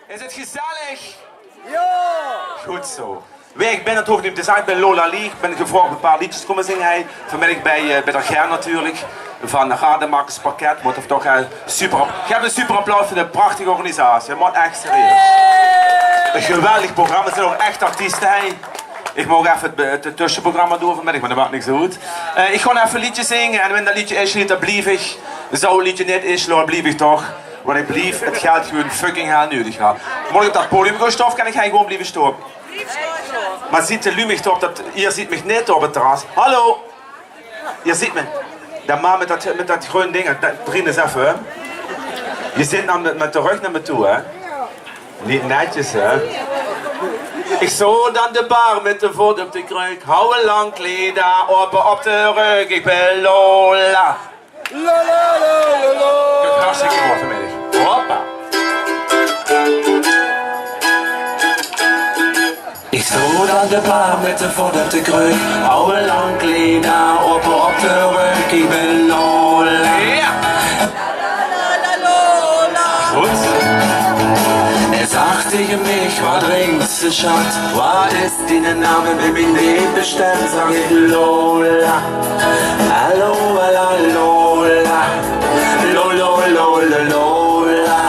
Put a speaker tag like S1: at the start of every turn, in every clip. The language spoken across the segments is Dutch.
S1: Is het gezellig?
S2: Ja!
S1: Goed zo. Ik ben het hoofdnieuw design bij Lola Lee. Ik ben gevraagd een paar liedjes te komen zingen. Hij vanmiddag bij de Ger natuurlijk. Van Rademakers Pakket. Moet of toch super. Geef een super applaus voor de prachtige organisatie. Maar echt serieus. Een geweldig programma. Er zijn ook echt artiesten. Ik mag even het tussenprogramma doen vanmiddag, maar dat maakt niks zo goed. Ik ga even een liedje zingen en wanneer dat liedje is niet, dan blijf ik. Zou het liedje niet is, dan blijf ik toch. Want ik blijf het geld gewoon fucking heel nodig gaan. Moet ik op dat podium gaan stoppen, kan ik gewoon blijven stoppen. Maar ziet de lumig toch, dat hier ziet mij niet op het terras. Hallo! Je ziet me. Dat man met dat groene ding, vriend eens even. Hè. Je zit nou met de rug naar me toe, hè. Niet netjes, hè. Ik zo dan de bar met de voet op de kruk. Hou een lang kleed op de rug. Ik ben Lola.
S2: Lola, Lola, Lola.
S1: Ik heb het hartstikke goed vanmiddag. Hoppa. Ik zo dan de bar met de voet op de kruk. Hou een lang kleed op de rug. Ik ben Lola. Ja. Goed. Sag tegen mich, wat drinkt ze, Schat? Wat is die Name, wenn mich nicht bestimmt? Sag ich Lola. Hallo, hallo, Lola. Lolo, Lola, Lola.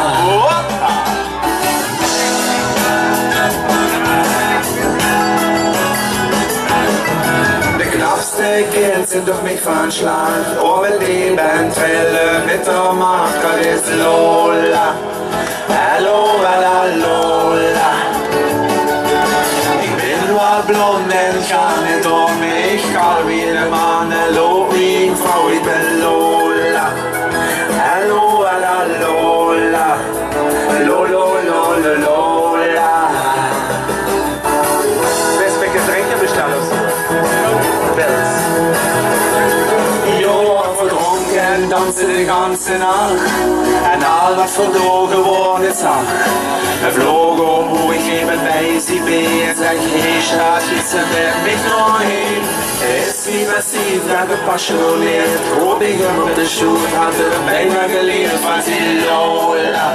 S1: De knapste Kids sind durch mich veranschlagt. Oberleben, Trille mit der Macht, das ist Lola. Hallo, hallo, Lola. Ik ben wat blond en ga niet om. Ik ga weer mannen lopen. Vrouw, ik ben Lola. Hallo, hallo, Lola. Lolo, Lola, Lola. Best bij gedrinken bestellen of zo? Wels. Jo, verdronken, dansen de ganze Nacht. En al wat verloren worden zag. Er vloog om hoe ik even bij sie ben. En zeg, hey Schatje, ze werd mich nog heen. Es wie massiv, da gepassioneert. Probiger mit de Schuhe, hatte bijna geleerd van sie Lola.